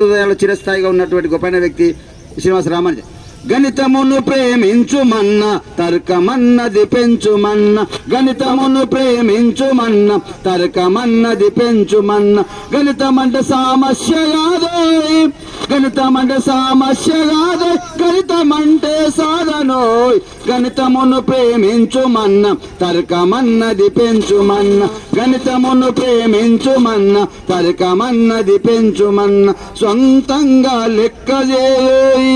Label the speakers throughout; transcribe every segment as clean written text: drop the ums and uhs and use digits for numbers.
Speaker 1: చిరస్థాయిగా ఉన్నటువంటి గొప్పైన వ్యక్తి శ్రీనివాస రామానుజన్. గణితమును ప్రేమించుమన్న తర్కమన్నది పెంచుమన్న, గణితమును ప్రేమించుమన్న తర్కమన్నది పెంచుమన్న, గణితమంటే సమస్య కాదోయ్, గణితమంటే సమస్య కాదోయ్, గణితమంటే సాధనోయ్. గణితమును ప్రేమించుమన్న తర్కమన్నది పెంచుమన్న, గణితమును ప్రేమించుమన్న తర్కమన్నది పెంచుమన్న, సొంతంగా లెక్క చేయోయ్,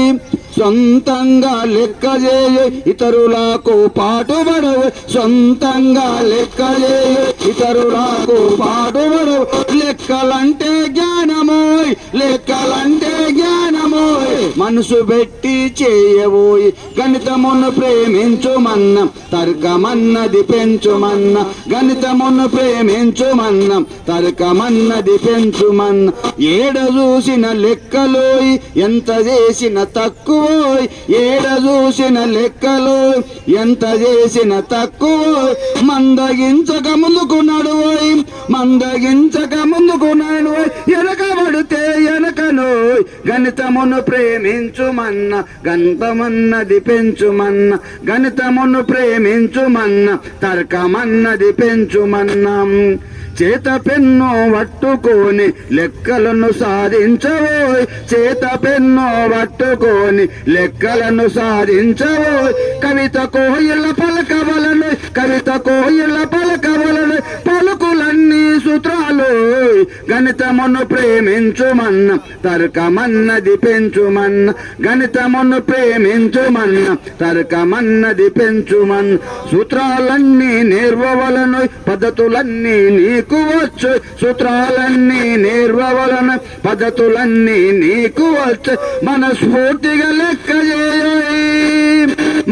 Speaker 1: సొంతంగా లెక్క చేయ ఇతరులకు పాటుపడవు, సొంతంగా లెక్క చేయ ఇతరులకు పాటుపడవు. లెక్కలంటే జ్ఞానమోయ్, లెక్కలంటే జ్ఞానమోయ్, మనసు పెట్టి చేయబోయి. గణితమును ప్రేమించుమన్న తర్కమన్నది పెంచుమన్న, గణితమును ప్రేమించుమన్న తర్కమన్నది పెంచుమన్న. ఏడ చూసిన లెక్కలోయ్, ఎంత చేసిన తక్కువ, ఏడ చూసిన లెక్కలు ఎంత చేసిన తక్కువ. మందగించక ముందుకు నడువోయ్, మందగించక ముందుకు నడువోయ్, వెనకబడితే వెనకనోయ్. గణితమును ప్రేమించుమన్న గణితమన్నది పెంచుమన్న, గణితమును ప్రేమించుమన్న తర్కమన్నది పెంచుమన్న. చేత పెన్ను పట్టుకొని లెక్కలను సాధించవోయ్, చేత పెన్ను పట్టుకొని లెక్కలను సాధించవోయ్. కవిత కోయిల పలకవలను, కవిత కోయిల పలకవలను, పలుకులన్నీ సూత్రాలు. గణితమును ప్రేమించుమన్న తర్కమన్నది పెంచుమన్న, గణితమును ప్రేమించుమన్న తర్కమన్నది పెంచుమన్న. సూత్రాలన్నీ నేర్వవలను, పద్ధతులన్నీ నీకు వచ్చు, సూత్రాలన్నీ నేర్వవలను, పద్ధతులన్నీ నీకు వచ్చు. మనస్ఫూర్తిగా లెక్క చేయ,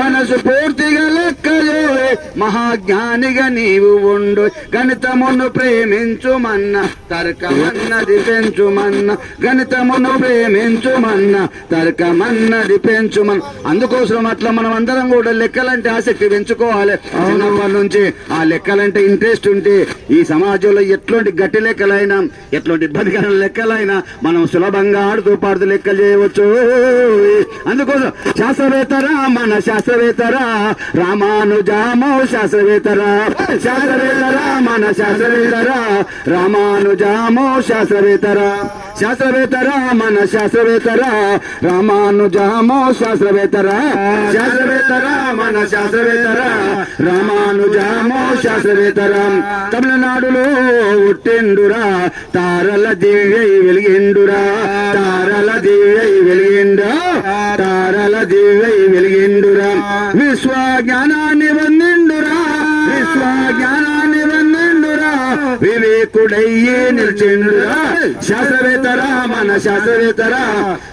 Speaker 1: మనస్ఫూర్తిగా లెక్క చేయ, మహాజ్ఞానిగా నీవు ఉండు. గణితమును ప్రేమించుమన్న తర్కమన్నది పెంచుమన్న, గణితమును ప్రేమించుమన్న తర్కమన్నది పెంచుమన్న. అందుకోసం అట్లా మనం అందరం కూడా లెక్కలంటే ఆసక్తి పెంచుకోవాలి. చిన్నప్పటి నుంచి ఆ లెక్కలంటే ఇంట్రెస్ట్ ఉంటే ఈ సమాజంలో ఎట్లాంటి గట్టి లెక్కలైనా ఎట్లాంటి బతికల లెక్కలైనా మనం సులభంగా ఆడుతూ పాడుతూ లెక్కలు చేయవచ్చు. అందుకోసం శాస్త్రవేత్తరా మన శాస్త్రవేత్తరా రామానుజామో శాస్త్రవేత్తరా, శాస్త్రవేత్తరా మన శాస్త్రవేత్తరా రామానుజామో శాస్త్రవేత్తరా, శాస్త్రవేత్తరా మన శాస్త్రవేత్తరా రామానుజామో శాస్త్రవేత్తరా, శాస్త్రవేత్తరా మన శాస్త్రవేత్తరా రామానుజామో శాస్త్రవేత్తరా. తమిళనాడులో ఉట్టిండురా తారల దివ్యై వెలిగిండురా, తారల దివ్యై వెలిగిండా, తారల దివ్యై వెలిగిండురా. విశ్వ జ్ఞానాన్ని వందిండురా, విశ్వ జ్ఞానాన్ని వందిండురా, వివేకుడయ్యి నిల్చిండురా. శాస్త్రవేత్తరా మన శాస్త్రవేత్తరా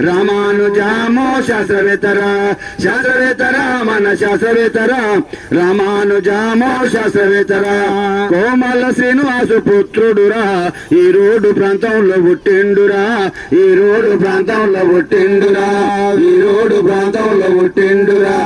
Speaker 1: రామానుజామో శాస్త్రవేత్తరా, శాస్త్రవేత్తరా మన శాస్త్రవేత్తరా రామానుజామో శాస్త్రవేత్తరా. కోమల శ్రీనివాసు పుత్రుడురా ఈ రోడ్డు ప్రాంతంలో పుట్టిండురా, ఈ రోడ్డు ప్రాంతంలో పుట్టిండురా, ఈ రోడ్డు ప్రాంతంలో పుట్టిండురా.